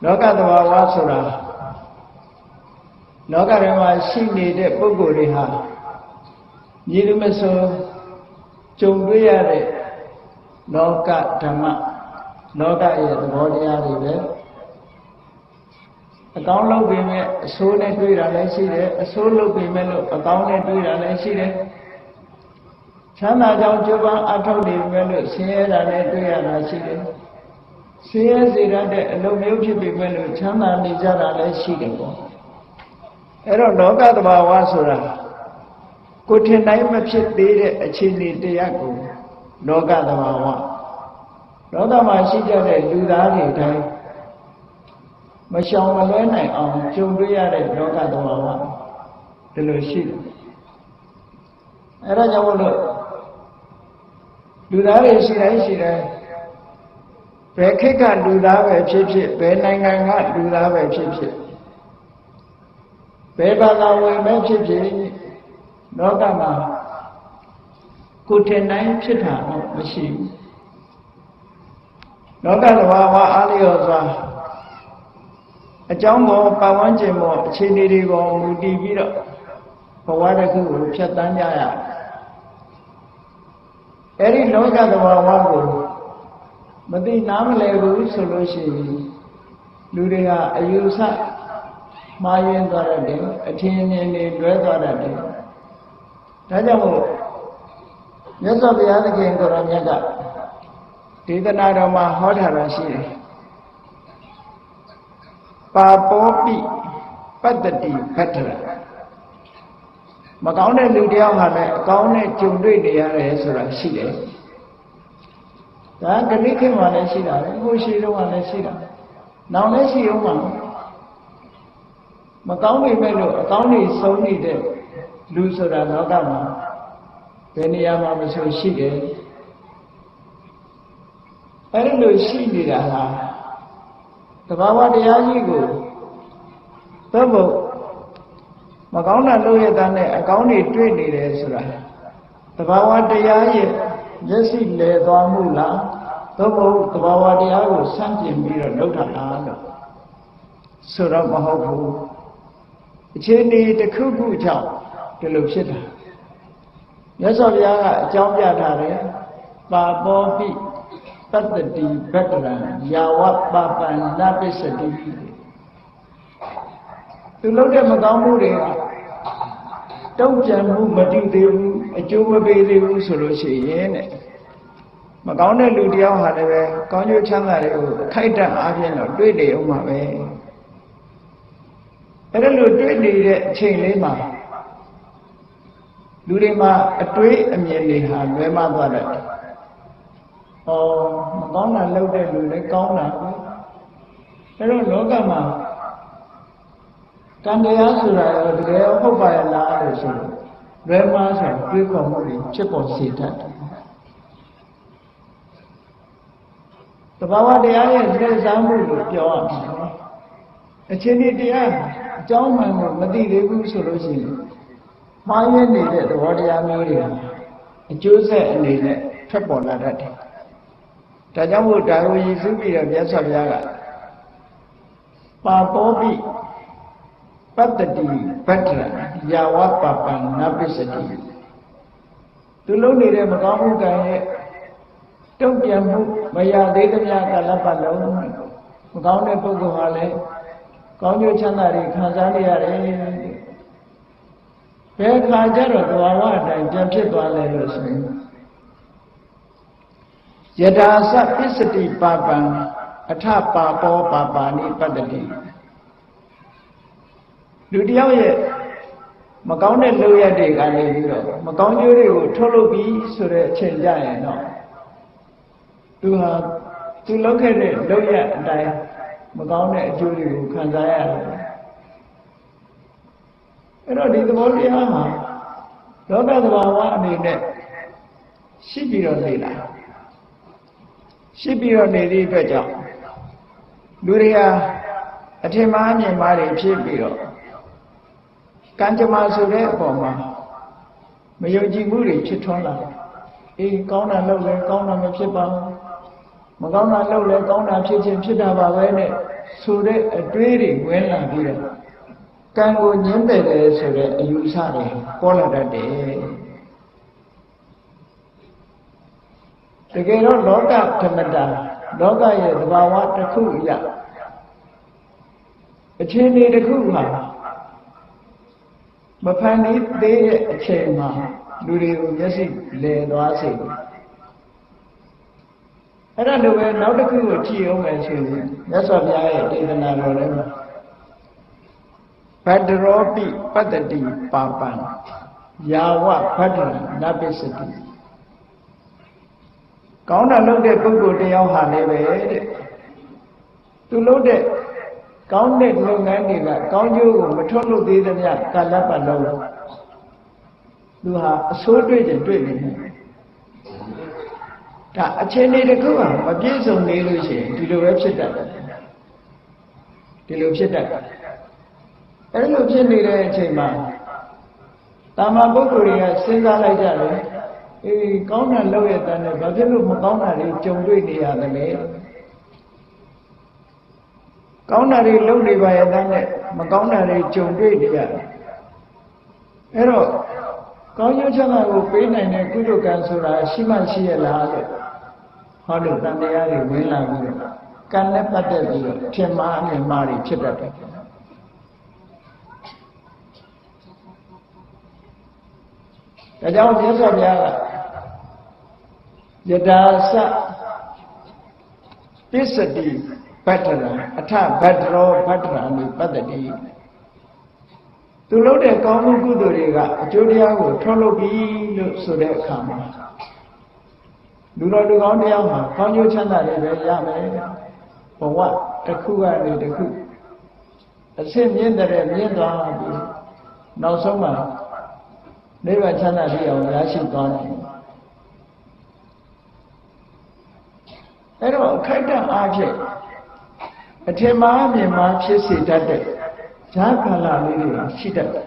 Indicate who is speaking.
Speaker 1: လောကသဘာဝဆိုတာလောကထဲမှာရှိနေတဲ့ပုဂ္ဂိုလ်တွေဟာညီလူမဆိုကြုံတွေ့ရတဲ့လောကဓမ္မလောကရဲ့သဘောတရားတွေပဲအကောင်းလုပ်ပေမဲ့အဆိုးနဲ့တွေ့တာလည်းရှိတယ်အဆိုးလုပ်ပေမဲ့လို့အကောင်းနဲ့တွေ့တာလည်းရှိတယ်ချမ်းသာကြောင်းကြိုးပမ်းအထောက်နေပေမဲ့လို့ဆင်းရဲတာနဲ့တွေ့ရတာရှိတယ်ဆင်းရဲစေတဲ့အလုပ်မျိုးဖြစ်ပေမဲ့လို့ချမ်းသာနေကြတာလည်းရှိတယ်ပေါ့အဲ့တော့လောကသဘာဝဆိုတာကိုထင်တိုင်းမဖြစ်သေးတဲ့အခြေအနေတရားကိုလောကသဘာဝလောကမှာရှိကြတဲ့လူသားတွေတိုင်းမရှောင်မလွဲနိုင်အောင်ကြုံတွေ့ရတဲ့လောကသဘာဝဒီလိုရှိတယ်အဲ့ဒါကြောင့်မို့လို့လူသားတွေရှိတိုင်းရှိတိုင်းဘယ်ခေတ်ကလူသားပဲဖြစ်ဖြစ်ဘယ်နိုင်ငံကလူသားပဲဖြစ်ဖြစ်ဘယ်ဘာသာဝင်ပဲဖြစ်ဖြစ်လောကမှာကိုယ်ထင်တိုင်းဖြစ်တာတော့မရှိဘူးလောကသဘာဝအားလျော်စွာအကြောင်းပေါ်ပတ်ဝန်းကျင်ပေါ်အခြေအနေတွေပေါ်မူတည်ပြီးတော့ဘဝတစ်ခုကိုဖြတ်တန်းကြရအဲ့ဒီလောကသဘာဝကိုမသိနားမလည်ဘူးဆိုလို့ရှိရင်လူတွေကအယူဆမှားယွင်းသွားတယ်အထင်မြင်တွေလွဲသွားတယ်ဒါကြောင့်မို့မြတ်စွာဘုရားသခင်ကိုရောမြတ်ကဒေသနာတော်မှာဟောထားတာရှိတယ်ပါပောပိပတ္တိပတ္ထရမကောင်းတဲ့လူတယောက်ဟာလည်းအကောင်းနဲ့ကြုံတွေ့နေရတယ်ဆိုတာရှိတယ်ဒါကဏိခေတ်မှာလည်းရှိတာပဲဟိုရှိတော့လည်းရှိတာနောင်လည်းရှိအောင်ပါမကောင်းပေမဲ့လို့အကောင်းတွေဆုံးနေတဲ့လူဆိုတာလောကမှာဘယ်နေရာမှာမဆိုရှိတယ်အဲ့ဒီလိုရှိနေတာဟာသဘာဝတရားကြီးကိုသို့မဟုတ်မကောင်းတာလုပ်ရတဲ့နဲ့အကောင်းတွေတွေ့နေတယ်ဆိုတာသဘာဝတရားရဲ့မျက်စိလဲသွားမှုလားသို့မဟုတ်သဘာဝတရားကိုဆန့်ကျင်ပြီးတော့လုပ်တာလားလို့ဆိုတော့မဟုတ်ဘူးအခြေအနေတစ်ခုခုကြောင့်ဒီလိုဖြစ်တာမြတ်စွာဘုရားကအကြောင်းပြထားတယ်ပါပောပိပတ္တိဗတ္တရံယာဝပပန္နပစ္စတိသူလုပ်တဲ့မကောင်းမှုတွေကတုံ့ပြန်မှုမတည်သေးဘူးအကျိုးမပေးသေးဘူးဆိုလို့ရှိရင်တဲ့မကောင်းတဲ့လူတယောက်ဟာလည်းပဲကောင်းကျိုးချမ်းသာတွေကိုအခိုက်အတန့်အားဖြင့်တော့တွေ့နေအောင်ပါပဲအဲ့ဒါလို့တွေ့နေတဲ့အချိန်လေးမှာလူတွေမှာအတွေးအမြင်တွေဟာလွဲမှားသွားတယ်မကောင်းတာလုပ်တဲ့လူလည်းကောင်းတာပဲအဲ့တော့လောကမှာကံတရားဆိုတာတကယ်ဟုတ်ပါရဲ့လားလို့ဆိုတော့လွဲမှားဆိုတွေးခေါ်မှုတွေဖြစ်ပေါ်စေတတ်တယ်သဘာဝတရားရဲ့လှည့်စားမှုလို့ပြောရမှာအချင်းဒီတရားအကြောင်းမှန်ကိုမသိသေးဘူးဆိုလို့ရှိရင်မှားရင်းနေတဲ့သဘောတရားမျိုးတွေအကျိုးဆက်အနေနဲ့ထွက်ပေါ်လာတတ်တယ်။ဒါကြောင့်မို့ဒါကိုရည်စူးပြီးတော့မြတ်စွာဘုရားကပါပောပိပတ္တိဗတ္တရယာဝပပန္နပစ္စတိသူလုံးနေတဲ့မကောင်းမှုကံရဲ့တုံ့ပြန်မှုမရသေးသမျှကာလပတ်လုံးမကောင်းတဲ့ပုဂ္ဂိုလ်ဟာလည်းကောင်းကျိုးချမ်းသာတွေခံစားနေရတယ်ဘယ်ခါကျတော့သဘာဝအတိုင်းပြန်ဖြစ်သွားလဲလို့ဆိုရင်ယထာသပစ္စတိပါပံအထပါပောပါပါဏိပတ္တိလူတယောက်ရဲ့မကောင်းတဲ့လုပ်ရတဲ့ကနေပြီးတော့မကောင်းကျိုးတွေကိုထုတ်လုပ်ပြီးဆိုတဲ့အချိန်ကြရင်တော့သူဟာသူလုပ်ခဲ့တဲ့လုပ်ရအတိုင်းမကောင်းတဲ့အကျိုးတွေကိုခံစားရတယ်အဲ့တော့ဒီသဘောတရားမှာလောကသဘာဝအနေနဲ့ရှိပြီးတော့နေလာရှိပြီးတော့နေသည့်အတွက်ကြောင့်လူတွေဟာအထင်မှားမြင်မှားတွေဖြစ်ပြီးတော့ကံကြမ္မာဆိုတဲ့အပေါ်မှာမယုံကြည်မှုတွေဖြစ်ထွန်းလာအေးကောင်းတာလုပ်လဲကောင်းတာမဖြစ်ပါဘူးမကောင်းတာလုပ်လဲကောင်းတာဖြစ်ခြင်းဖြစ်တာပါပဲနဲ့ ဆိုတဲ့အတွေးတွေဝင်လာပြီးတော့ကံကိုညှင်းပယ်တယ်ဆိုတဲ့အယူဆတွေပေါ်လာတတ်တယ်တကယ်တော့လောကဓမ္မတာလောကရဲ့သဘာဝတစ်ခုအရာအခြေအနေတစ်ခုမှာမဖန်သေးတဲ့အချိန်မှာလူတွေကိုမျက်စိလဲသွားစေတယ်အဲ့ဒါလိုပဲနောက်တစ်ခုကိုကြည့်အောင်မယ်ဆိုရင်မြတ်စွာဘုရားရဲ့ဒေသနာတော်ထဲမှာဗတ္တရောပိပတ္တတိပါပံယာဝဗတ္တရနပိစတိကောင်းတာလုပ်တဲ့ပုဂ္ဂိုလ်တယောက်ဟာလည်းပဲတဲ့သူလုပ်တဲ့ကောင်းတဲ့လုပ်ငန်းတွေကကောင်းကျိုးကိုမထွက်လို့သေးသမျှကာလပတ်လုံးသူဟာအဆိုးတွေ့ကြတွေ့နေတယ်ဒါအခြေအနေတစ်ခုဟာမပြည့်စုံနေလို့ရှိရင်ဒီလိုပဲဖြစ်တတ်တယ်ဒီလိုဖြစ်တတ်တယ်အဲ့လိုဖြစ်နေတဲ့အချိန်မှာတာမန်ပုဂ္ဂိုလ်တွေကစဉ်းစားလိုက်ကြတယ်အေးကောင်းတာလုပ်ရတဲ့နဲ့ဘာဖြစ်လို့မကောင်းတာတွေကြုံတွေ့နေရသလဲကောင်းတာတွေလုပ်နေပါရဲ့တဲ့နဲ့မကောင်းတာတွေကြုံတွေ့နေရတယ်အဲ့တော့ကောင်းကျိုးချမ်းသာကိုပေးနိုင်တဲ့ကုသိုလ်ကံဆိုတာရှိမှရှိရလားလို့ဟောလို့တန်တရားတွေဝင်လာပြီးတော့ကံနဲ့ပတ်သက်ပြီးတော့ထင်မှားအမြင်မှားတွေဖြစ်တတ်တယ်ဒါကြောင့်မြတ်စွာဘုရားကယတာသပစ္စတိဗတ္တရအထဗတ္တရောဗတ္တရာနိပတ္တတိသူလုပ်တဲ့ကောင်းမှုကုသိုလ်တွေကအကျိုးတရားကိုထုတ်လုပ်ပြီးလို့ဆိုတဲ့အခါမှာလူတော်လူကောင်းတရားမှာကောင်းကျိုးချမ်းသာတွေပဲရမယ်ဘဝတစ်ခုကနေတစ်ခုအစစ်မြင့်တဲ့မြင့်သွားပြီးနောက်ဆုံးမှာနိဗ္ဗာန်ချမ်းသာပြီးအောင်ရရှိသွားတယ်အဲ့တော့အခိုက်အတန့်အားဖြင့်အထင်မှားမြင်မှားဖြစ်စေတတ်တဲ့ဈာကာလလေးတွေရှိတတ်တယ်